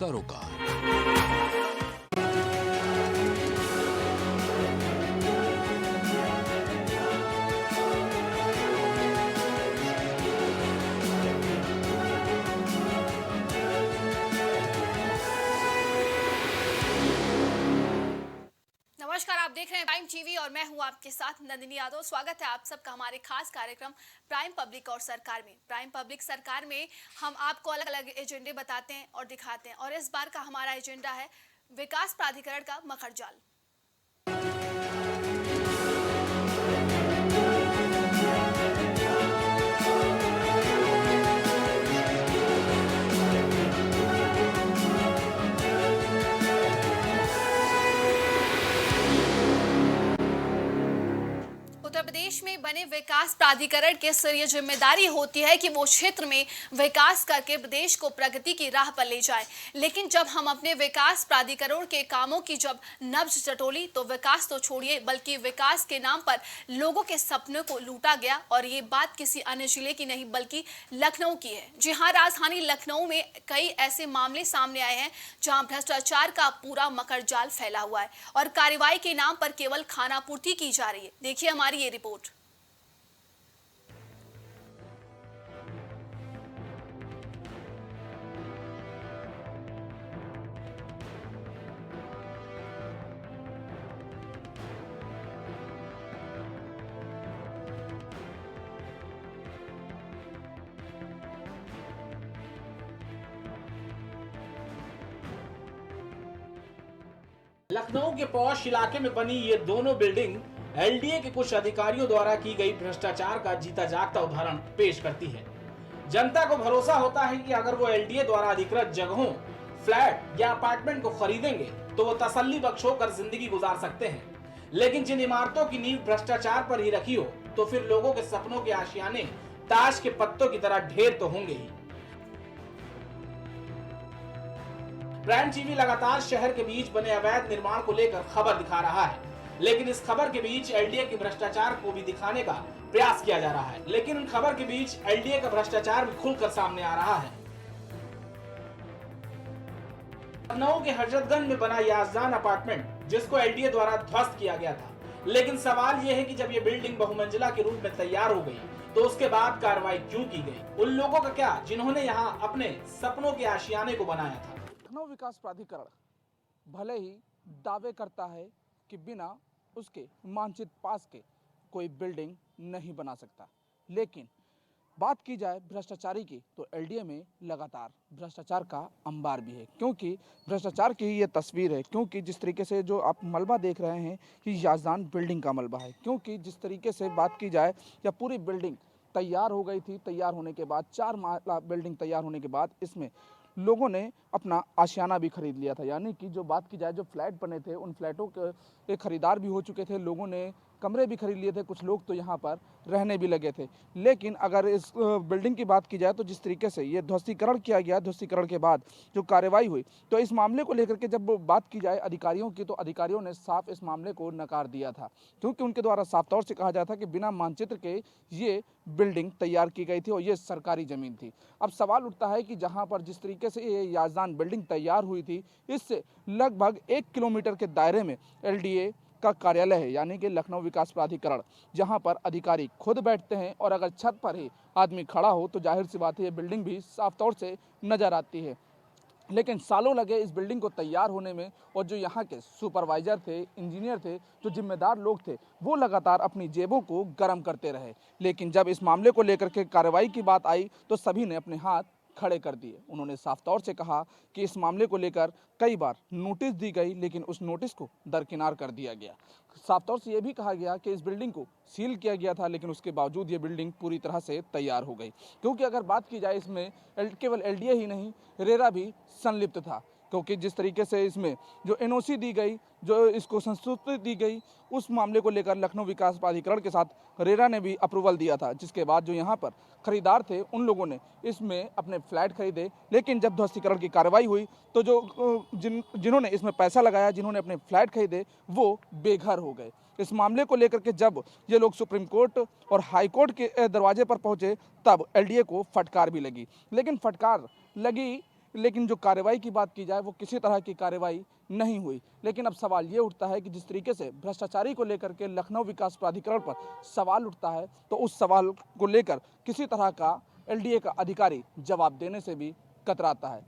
सरोकार। नमस्कार, आप देख रहे हैं प्राइम टीवी और मैं हूं आपके साथ नंदिनी यादव। स्वागत है आप सबका हमारे खास कार्यक्रम प्राइम पब्लिक और सरकार में। प्राइम पब्लिक सरकार में हम आपको अलग अलग एजेंडे बताते हैं और दिखाते हैं, और इस बार का हमारा एजेंडा है विकास प्राधिकरण का मकर जाल। उत्तर प्रदेश में बने विकास प्राधिकरण की सिर्फ जिम्मेदारी होती है कि वो क्षेत्र में विकास करके प्रदेश को प्रगति की राह पर ले जाए। लेकिन जब हम अपने विकास प्राधिकरण के कामों की जब नब्ज टटोली तो विकास तो छोड़िए, बल्कि विकास के नाम पर लोगों के सपनों को लूटा गया। और ये बात किसी अन्य जिले की नहीं बल्कि लखनऊ की है। जी हाँ, राजधानी लखनऊ में कई ऐसे मामले सामने आए हैं जहां भ्रष्टाचार का पूरा मकर जाल फैला हुआ है और कार्रवाई के नाम पर केवल खानापूर्ति की जा रही है। देखिए हमारी ये रिपोर्ट। लखनऊ के पौष इलाके में बनी ये दोनों बिल्डिंग एलडीए के कुछ अधिकारियों द्वारा की गई भ्रष्टाचार का जीता जागता उदाहरण पेश करती है। जनता को भरोसा होता है कि अगर वो एलडीए द्वारा अधिकृत जगहों, फ्लैट या अपार्टमेंट को खरीदेंगे तो वो तसल्ली बख्श होकर जिंदगी गुजार सकते हैं। लेकिन जिन इमारतों की नींव भ्रष्टाचार पर ही रखी हो तो फिर लोगों के सपनों के आशियाने ताश के पत्तों की तरह ढेर तो होंगे ही। प्राइम टीवी लगातार शहर के बीच बने अवैध निर्माण को लेकर खबर दिखा रहा है, लेकिन इस खबर के बीच एलडीए के भ्रष्टाचार को भी दिखाने का प्रयास किया जा रहा है। लेकिन उन खबर के बीच एलडीए का भ्रष्टाचार भी खुलकर सामने आ रहा है। लखनऊ के हजरतगंज में बना याजदान अपार्टमेंट जिसको एलडीए द्वारा ध्वस्त किया गया था, लेकिन सवाल यह है कि जब ये बिल्डिंग बहुमंजिला के रूप में तैयार हो गई तो उसके बाद कार्रवाई क्यों की गई? उन लोगों का क्या जिन्होंने यहाँ अपने सपनों के आशियाने को बनाया था? लखनऊ विकास प्राधिकरण भले ही दावे करता है कि बिना उसके मानचित्र पास के कोई बिल्डिंग नहीं बना सकता, लेकिन बात की जाए भ्रष्टाचारी की तो एलडीए में लगातार भ्रष्टाचार का अंबार भी है। क्योंकि भ्रष्टाचार की ये तस्वीर है, क्योंकि जिस तरीके से जो आप मलबा देख रहे हैं कि याजदान बिल्डिंग का मलबा है। क्योंकि जिस तरीके से बात की जाए या पूरी बिल्डिंग तैयार हो गई थी, तैयार होने के बाद 4 माला बिल्डिंग तैयार होने के बाद इसमें लोगों ने अपना आशियाना भी खरीद लिया था। यानी कि जो बात की जाए जो फ्लैट बने थे उन फ्लैटों के खरीदार भी हो चुके थे, लोगों ने कमरे भी खरीद लिए थे, कुछ लोग तो यहाँ पर रहने भी लगे थे। लेकिन अगर इस बिल्डिंग की बात की जाए तो जिस तरीके से ये ध्वस्तीकरण किया गया, ध्वस्तीकरण के बाद जो कार्रवाई हुई तो इस मामले को लेकर के जब बात की जाए अधिकारियों की तो अधिकारियों ने साफ इस मामले को नकार दिया था। क्योंकि उनके द्वारा साफ तौर से कहा जाता कि बिना मानचित्र के ये बिल्डिंग तैयार की गई थी और ये सरकारी ज़मीन थी। अब सवाल उठता है कि जहाँ पर जिस तरीके से ये याजदान बिल्डिंग तैयार हुई थी इससे लगभग 1 किलोमीटर के दायरे में एलडीए का कार्यालय है, यानी कि लखनऊ विकास प्राधिकरण, जहां पर अधिकारी खुद बैठते हैं और अगर छत पर ही आदमी खड़ा हो तो जाहिर सी बात है ये बिल्डिंग भी साफ तौर से नज़र आती है। लेकिन सालों लगे इस बिल्डिंग को तैयार होने में और जो यहाँ के सुपरवाइजर थे, इंजीनियर थे, जो जिम्मेदार लोग थे वो लगातार अपनी जेबों को गर्म करते रहे। लेकिन जब इस मामले को लेकर के कार्रवाई की बात आई तो सभी ने अपने हाथ खड़े कर दिए। उन्होंने साफ तौर से कहा कि इस मामले को लेकर कई बार नोटिस दी गई, लेकिन उस नोटिस को दरकिनार कर दिया गया। साफ तौर से ये भी कहा गया कि इस बिल्डिंग को सील किया गया था, लेकिन उसके बावजूद ये बिल्डिंग पूरी तरह से तैयार हो गई। क्योंकि अगर बात की जाए इसमें केवल एलडीए ही नहीं, रेरा भी संलिप्त था। क्योंकि जिस तरीके से इसमें जो एनओसी दी गई, जो इसको संस्तुति दी गई, उस मामले को लेकर लखनऊ विकास प्राधिकरण के साथ रेरा ने भी अप्रूवल दिया था, जिसके बाद जो यहाँ पर खरीदार थे उन लोगों ने इसमें अपने फ्लैट खरीदे। लेकिन जब ध्वस्तीकरण की कार्रवाई हुई तो जो जिन्होंने इसमें पैसा लगाया, जिन्होंने अपने फ्लैट खरीदे, वो बेघर हो गए। इस मामले को लेकर के जब ये लोग सुप्रीम कोर्ट और हाई कोर्ट के दरवाजे पर पहुंचे तब एलडीए को फटकार भी लगी। लेकिन फटकार लगी लेकिन जो कार्रवाई की बात की जाए वो किसी तरह की कार्रवाई नहीं हुई। लेकिन अब सवाल ये उठता है कि जिस तरीके से भ्रष्टाचारी को लेकर के लखनऊ विकास प्राधिकरण पर सवाल उठता है, तो उस सवाल को लेकर किसी तरह का एलडीए का अधिकारी जवाब देने से भी कतराता है।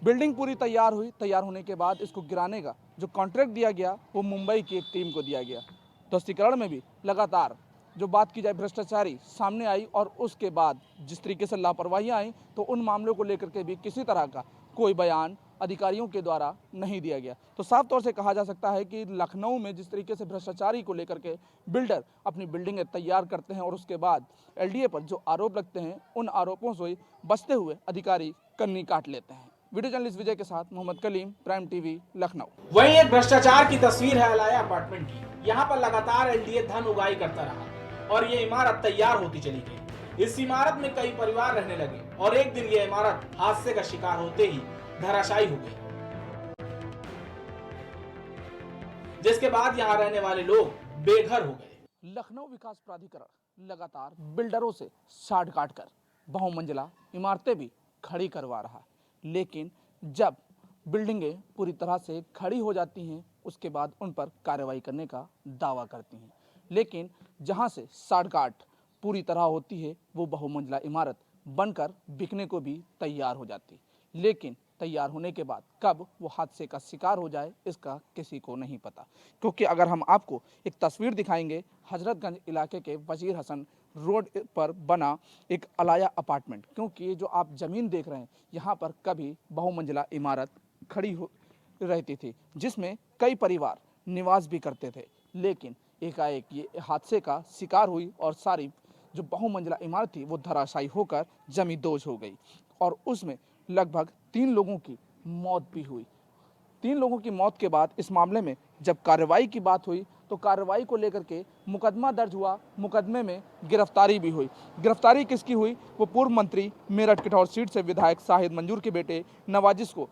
बिल्डिंग पूरी तैयार हुई, तैयार होने के बाद इसको गिराने का जो कॉन्ट्रैक्ट दिया गया वो मुंबई की एक टीम को दिया गया। ध्वस्तीकरण में भी लगातार जो बात की जाए भ्रष्टाचारी सामने आई, और उसके बाद जिस तरीके से लापरवाहियां आई तो उन मामलों को लेकर के भी किसी तरह का कोई बयान अधिकारियों के द्वारा नहीं दिया गया। तो साफ तौर से कहा जा सकता है कि लखनऊ में जिस तरीके से भ्रष्टाचारी को लेकर के बिल्डर अपनी बिल्डिंगें तैयार करते हैं और उसके बाद एलडीए पर जो आरोप लगते हैं उन आरोपों से बचते हुए अधिकारी कन्नी काट लेते हैं। वीडियो जर्नलिस्ट विजय के साथ मोहम्मद कलीम, प्राइम टीवी, लखनऊ। वहीं एक भ्रष्टाचार की तस्वीर है अलाया अपार्टमेंट की। यहाँ पर लगातार एलडीए धन उगाही करता रहा और ये इमारत तैयार होती चली गई। इस इमारत में कई परिवार रहने लगे और एक दिन ये इमारत हादसे का शिकार होते ही धराशायी हो गई, जिसके बाद यहाँ रहने वाले लोग बेघर हो गए। लखनऊ विकास प्राधिकरण लगातार बिल्डरों से साठ काट कर बहुमंजिला इमारतें भी खड़ी करवा रहा है, लेकिन जब बिल्डिंगें पूरी तरह से खड़ी हो जाती हैं उसके बाद उन पर कार्रवाई करने का दावा करती हैं। लेकिन जहां से साठ काट पूरी तरह होती है वो बहुमंजिला इमारत बनकर बिकने को भी तैयार हो जाती, लेकिन तैयार होने के बाद कब वो हादसे का शिकार हो जाए इसका किसी को नहीं पता। क्योंकि अगर हम आपको एक तस्वीर दिखाएंगे हजरतगंज इलाके के वजीर हसन रोड पर बना एक अलाया अपार्टमेंट, क्योंकि ये जो आप ज़मीन देख रहे हैं यहाँ पर कभी बहुमंजिला इमारत खड़ी हो रहती थी जिसमें कई परिवार निवास भी करते थे, लेकिन एकाएक ये हादसे का शिकार हुई और सारी जो बहुमंजिला इमारत थी वो धराशायी होकर जमींदोज हो गई और उसमें लगभग 3 लोगों की मौत भी हुई। 3 लोगों की मौत के बाद इस मामले में जब कार्रवाई की बात हुई तो कार्रवाई को लेकर के मुकदमा दर्ज हुआ, मुकदमे में गिरफ्तारी भी हुई। गिरफ्तारी किसकी हुई? वो पूर्व मंत्री मेरठ किठौर सीट से विधायक शाहिद मंजूर के बेटे नवाजिश को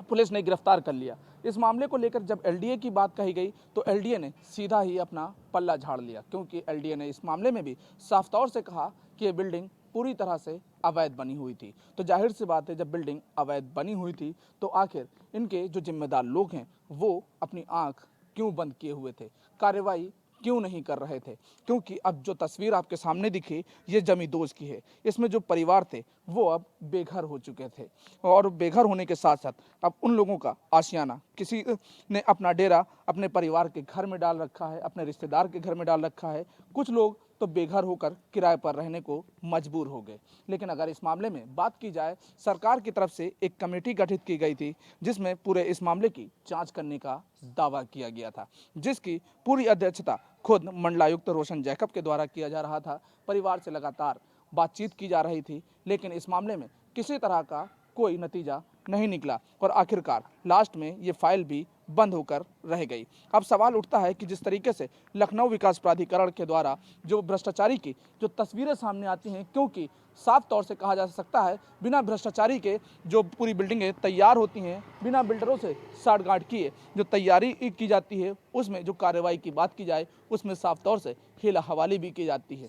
पुलिस ने गिरफ्तार कर लिया। इस मामले को लेकर जब एलडीए की बात कही गई तो एलडीए ने सीधा ही अपना पल्ला झाड़ लिया, क्योंकि एलडीए ने इस मामले में भी साफ तौर से कहा कि ये बिल्डिंग पूरी तरह से अवैध बनी हुई थी। तो जाहिर सी बात है जब बिल्डिंग अवैध बनी हुई थी तो आखिर इनके जो जिम्मेदार लोग हैं वो अपनी आंख क्यों बंद किए हुए थे, कार्रवाई क्यों नहीं कर रहे थे? क्योंकि अब जो तस्वीर आपके सामने दिखी ये जमींदोज की है। इसमें जो परिवार थे वो अब बेघर हो चुके थे और बेघर होने के साथ साथ अब उन लोगों का आशियाना, किसी ने अपना डेरा अपने परिवार के घर में डाल रखा है, अपने रिश्तेदार के घर में डाल रखा है, कुछ लोग तो बेघर होकर किराए पर रहने को मजबूर हो गए। लेकिन अगर इस मामले में बात की जाए, सरकार की तरफ से एक कमेटी गठित की गई थी जिसमें पूरे इस मामले की जांच करने का दावा किया गया था, जिसकी पूरी अध्यक्षता खुद मंडलायुक्त रोशन जैकब के द्वारा किया जा रहा था। परिवार से लगातार बातचीत की जा रही थी, लेकिन इस मामले में किसी तरह का कोई नतीजा नहीं निकला और आखिरकार लास्ट में ये फाइल भी बंद होकर रह गई। अब सवाल उठता है कि जिस तरीके से लखनऊ विकास प्राधिकरण के द्वारा जो भ्रष्टाचारी की जो तस्वीरें सामने आती हैं, क्योंकि साफ तौर से कहा जा सकता है बिना भ्रष्टाचारी के जो पूरी बिल्डिंगें तैयार होती हैं, बिना बिल्डरों से साठगांठ किए जो तैयारी की जाती है, उसमें जो कार्रवाई की बात की जाए उसमें साफ तौर से हेला हवाली भी की जाती है।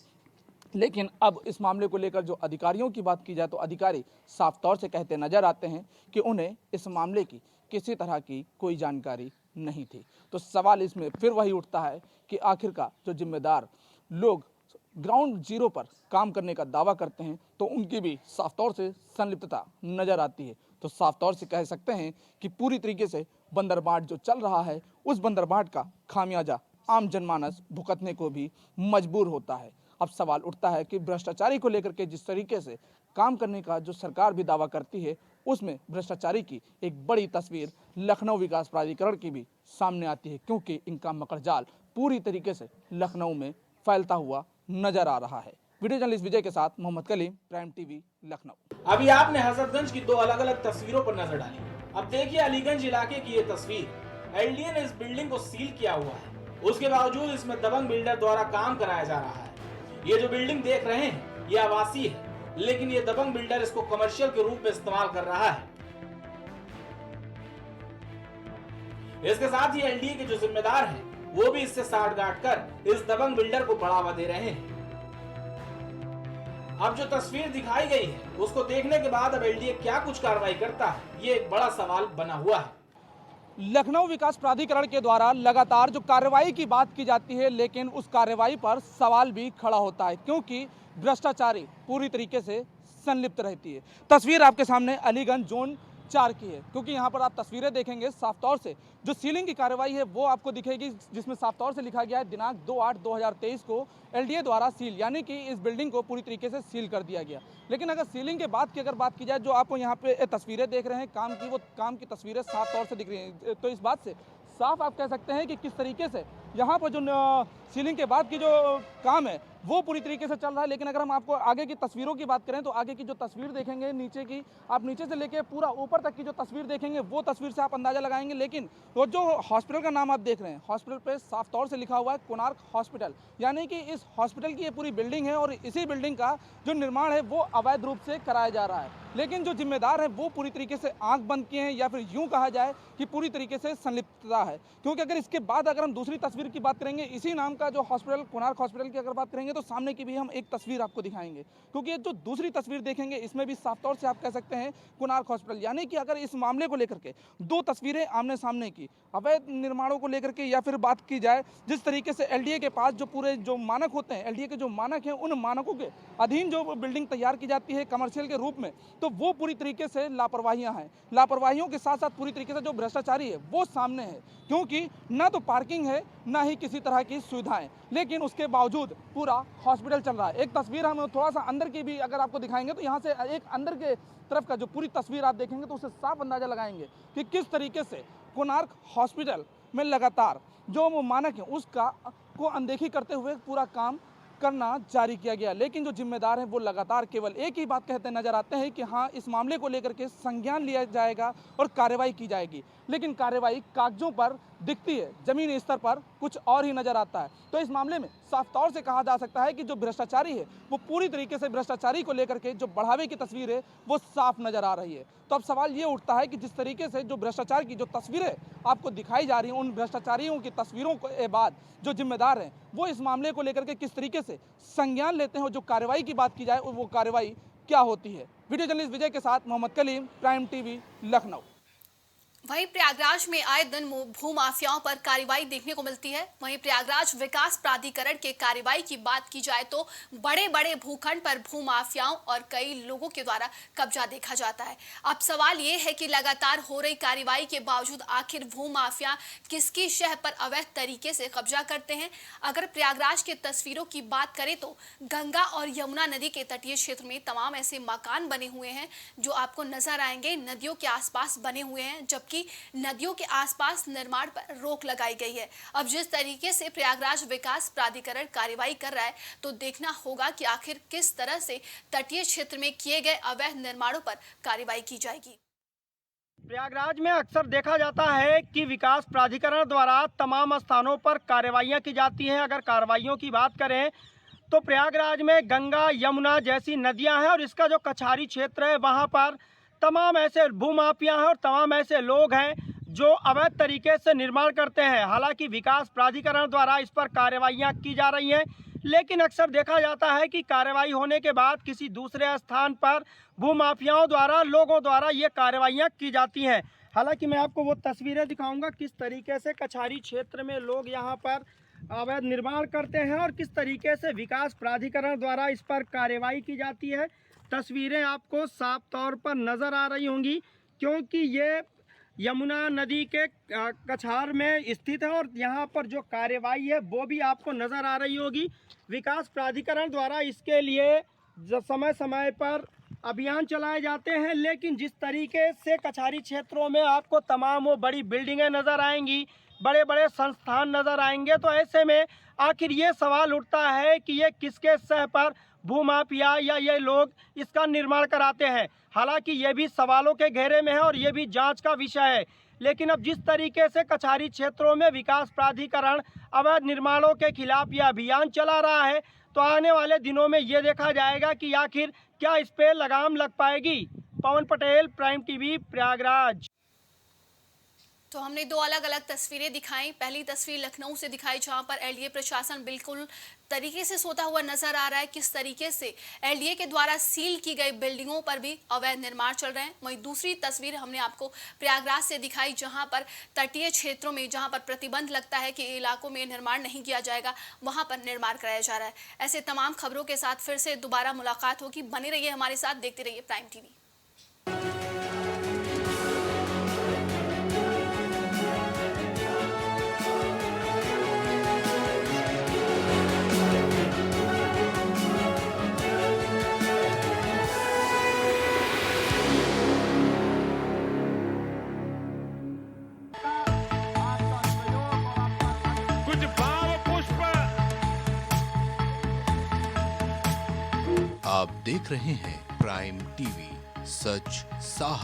लेकिन अब इस मामले को लेकर जो अधिकारियों की बात की जाए तो अधिकारी साफ तौर से कहते नजर आते हैं कि उन्हें इस मामले की किसी तरह की कोई जानकारी नहीं थी। तो सवाल इसमें फिर वही उठता है कि आखिरकार जो जिम्मेदार लोग ग्राउंड जीरो पर काम करने का दावा करते हैं तो उनकी भी साफ तौर से संलिप्तता नजर आती है। तो साफ तौर से कह सकते हैं कि पूरी तरीके से बंदरबाट जो चल रहा है उस बंदरबाट का खामियाजा आम जनमानस भुगतने को भी मजबूर होता है। अब सवाल उठता है कि भ्रष्टाचारी को लेकर के जिस तरीके से काम करने का जो सरकार भी दावा करती है उसमें भ्रष्टाचारी की एक बड़ी तस्वीर लखनऊ विकास प्राधिकरण की भी सामने आती है, क्योंकि इनका मकड़जाल पूरी तरीके से लखनऊ में फैलता हुआ नजर आ रहा है। वीडियो जर्नलिस्ट विजय के साथ मोहम्मद कलीम, प्राइम टीवी, लखनऊ। अभी आपने हजरतगंज की 2 अलग अलग तस्वीरों पर नजर डाली। अब देखिए अलीगंज इलाके की ये तस्वीर। एलडीए ने इस बिल्डिंग को सील किया हुआ है, उसके बावजूद इसमें दबंग बिल्डर द्वारा काम कराया जा रहा है। ये जो बिल्डिंग देख रहे हैं ये आवासीय है, लेकिन ये दबंग बिल्डर इसको कमर्शियल के रूप में इस्तेमाल कर रहा है। इसके साथ ही एलडीए के जो जिम्मेदार हैं वो भी इससे साठगांठ कर इस दबंग बिल्डर को बढ़ावा दे रहे हैं। अब जो तस्वीर दिखाई गई है उसको देखने के बाद अब एलडीए क्या कुछ कार्रवाई करता है, ये एक बड़ा सवाल बना हुआ है। लखनऊ विकास प्राधिकरण के द्वारा लगातार जो कार्रवाई की बात की जाती है, लेकिन उस कार्रवाई पर सवाल भी खड़ा होता है क्योंकि भ्रष्टाचारी पूरी तरीके से संलिप्त रहती है। तस्वीर आपके सामने अलीगंज जोन 4 की है, क्योंकि यहाँ पर आप तस्वीरें देखेंगे साफ तौर से जो सीलिंग की कार्रवाई है वो आपको दिखेगी, जिसमें साफ तौर से लिखा गया है दिनांक 2/8/2023 को एलडीए द्वारा सील, यानी कि इस बिल्डिंग को पूरी तरीके से सील कर दिया गया। लेकिन अगर सीलिंग के बाद की अगर बात की जाए, जो आपको यहाँ पे तस्वीरें देख रहे हैं काम की, वो काम की तस्वीरें साफ तौर से दिख रही हैं। तो इस बात से साफ आप कह सकते हैं कि किस तरीके से यहाँ पर जो सीलिंग के बाद की जो काम है वो पूरी तरीके से चल रहा है। लेकिन अगर हम आपको आगे की तस्वीरों की बात करें तो आगे की जो तस्वीर देखेंगे नीचे की, आप नीचे से लेके पूरा ऊपर तक की जो तस्वीर देखेंगे वो तस्वीर से आप अंदाजा लगाएंगे। लेकिन वो जो हॉस्पिटल का नाम आप देख रहे हैं, हॉस्पिटल पे साफ तौर से लिखा हुआ है कोणार्क हॉस्पिटल, यानी कि इस हॉस्पिटल की ये पूरी बिल्डिंग है और इसी बिल्डिंग का जो निर्माण है वो अवैध रूप से कराया जा रहा है। लेकिन जो जिम्मेदार है वो पूरी तरीके से आंख बंद किए हैं, या फिर यूं कहा जाए कि पूरी तरीके से संलिप्तता है। क्योंकि अगर इसके बाद अगर हम दूसरी तस्वीर की बात करेंगे, इसी नाम का जो हॉस्पिटल कोणार्क हॉस्पिटल की अगर बात करेंगे, तो सामने की भी हम एक तस्वीर आपको दिखाएंगे। क्योंकि ये जो दूसरी तस्वीर देखेंगे इसमें भी साफ तौर से आप कह सकते हैं कोणार्क हॉस्पिटल, यानी कि अगर इस मामले को लेकर के दो तस्वीरें आमने सामने की, अवैध निर्माणों को लेकर के, या फिर बात की जाए जिस तरीके से एलडीए के पास जो पूरे जो मानक होते हैं, एलडीए के जो मानक हैं, उन मानकों के अधीन जो बिल्डिंग तैयार की जाती है कमर्शियल के रूप में, तो वो पूरी तरीके से लापरवाहियां हैं। लापरवाहियों के साथ साथ पूरी तरीके से जो भ्रष्टाचारी है वो सामने है, क्योंकि ना तो पार्किंग है ना ही किसी तरह की सुविधाएं, लेकिन उसके बावजूद पूरा हॉस्पिटल चल रहा है। एक तस्वीर हम थोड़ा सा अंदर की भी अगर आपको दिखाएंगे, तो यहाँ से एक अंदर के तरफ का जो पूरी तस्वीर आप देखेंगे तो उससे साफ अंदाजा लगाएंगे कि किस तरीके से कोणार्क हॉस्पिटल में लगातार जो वो मानक है उसका को अनदेखी करते हुए पूरा काम करना जारी किया गया। लेकिन जो जिम्मेदार हैं वो लगातार केवल एक ही बात कहते नजर आते हैं कि हाँ, इस मामले को लेकर के संज्ञान लिया जाएगा और कार्रवाई की जाएगी। लेकिन कार्रवाई कागजों पर दिखती है, जमीनी स्तर पर कुछ और ही नजर आता है। तो इस मामले में साफ तौर से कहा जा सकता है कि जो भ्रष्टाचारी है वो पूरी तरीके से भ्रष्टाचारी को लेकर के जो बढ़ावे की तस्वीर है वो साफ नजर आ रही है। तो अब सवाल ये उठता है कि जिस तरीके से जो भ्रष्टाचार की जो तस्वीरें आपको दिखाई जा रही हैं, उन भ्रष्टाचारियों की तस्वीरों के बाद जो जिम्मेदार हैं वो इस मामले को लेकर के किस तरीके से संज्ञान लेते हैं, और जो कार्रवाई की बात की जाए वो कार्रवाई क्या होती है। वीडियो जर्नलिस्ट विजय के साथ मोहम्मद कलीम, प्राइम टीवी, लखनऊ। वहीं प्रयागराज में आए दिन भूमाफियाओं पर कार्रवाई देखने को मिलती है। वहीं प्रयागराज विकास प्राधिकरण के कार्रवाई की बात की जाए तो बड़े बड़े भूखंड पर भूमाफियाओं और कई लोगों के द्वारा कब्जा देखा जाता है। अब सवाल ये है कि लगातार हो रही कार्रवाई के बावजूद आखिर भूमाफिया किसकी शह पर अवैध तरीके से कब्जा करते हैं। अगर प्रयागराज के तस्वीरों की बात करें तो गंगा और यमुना नदी के तटीय क्षेत्र में तमाम ऐसे मकान बने हुए हैं जो आपको नजर आएंगे, नदियों के आसपास बने हुए हैं, जबकि नदियों के आसपास निर्माण पर रोक लगाई गई है। अब जिस तरीके से प्रयागराज विकास प्राधिकरण कार्रवाई कर रहा है तो देखना होगा कि आखिर किस तरह से तटीय क्षेत्र में किए गए अवैध निर्माणों पर कार्रवाई की जाएगी। प्रयागराज में अक्सर देखा जाता है कि विकास प्राधिकरण द्वारा तमाम स्थानों पर कार्रवाइयां की जाती हैं। अगर कार्रवाइयों की बात करें तो प्रयागराज में गंगा, यमुना जैसी नदियां हैं और इसका जो कछारी क्षेत्र है वहां पर तमाम ऐसे भूमाफिया हैं और तमाम ऐसे लोग हैं जो अवैध तरीके से निर्माण करते हैं। हालांकि विकास प्राधिकरण द्वारा इस पर कार्रवाइयां की जा रही हैं, लेकिन अक्सर देखा जाता है कि कार्रवाई होने के बाद किसी दूसरे स्थान पर भूमाफियाओं द्वारा, लोगों द्वारा ये कार्रवाइयां की जाती हैं। हालांकि मैं आपको वो तस्वीरें दिखाऊंगा किस तरीके से कछारी क्षेत्र में लोग यहाँ पर अवैध निर्माण करते हैं और किस तरीके से विकास प्राधिकरण द्वारा इस पर कार्रवाई की जाती है। तस्वीरें आपको साफ तौर पर नज़र आ रही होंगी क्योंकि ये यमुना नदी के कछार में स्थित है और यहाँ पर जो कार्रवाई है वो भी आपको नज़र आ रही होगी। विकास प्राधिकरण द्वारा इसके लिए समय समय पर अभियान चलाए जाते हैं, लेकिन जिस तरीके से कछारी क्षेत्रों में आपको तमाम वो बड़ी बिल्डिंगें नज़र आएंगी, बड़े बड़े संस्थान नज़र आएंगे, तो ऐसे में आखिर ये सवाल उठता है कि ये किसके सह पर भूमाफिया या ये लोग इसका निर्माण कराते हैं। हालांकि ये भी सवालों के घेरे में है और ये भी जांच का विषय है। लेकिन अब जिस तरीके से कछारी क्षेत्रों में विकास प्राधिकरण अवैध निर्माणों के खिलाफ ये अभियान चला रहा है, तो आने वाले दिनों में ये देखा जाएगा कि आखिर क्या इस पे लगाम लग पाएगी। पवन पटेल, प्राइम टीवी, प्रयागराज। तो हमने दो अलग अलग तस्वीरें दिखाई। पहली तस्वीर लखनऊ से दिखाई जहां पर एलडीए प्रशासन बिल्कुल तरीके से सोता हुआ नजर आ रहा है, किस तरीके से एलडीए के द्वारा सील की गई बिल्डिंगों पर भी अवैध निर्माण चल रहे हैं। वहीं दूसरी तस्वीर हमने आपको प्रयागराज से दिखाई जहां पर तटीय क्षेत्रों में जहां पर प्रतिबंध लगता है कि इलाकों में निर्माण नहीं किया जाएगा, वहां पर निर्माण कराया जा रहा है। ऐसे तमाम खबरों के साथ फिर से दोबारा मुलाकात होगी। बने रहिए हमारे साथ, देखते रहिए प्राइम टीवी। कुछ भाव पुष्प। आप देख रहे हैं प्राइम टीवी, सच साहब।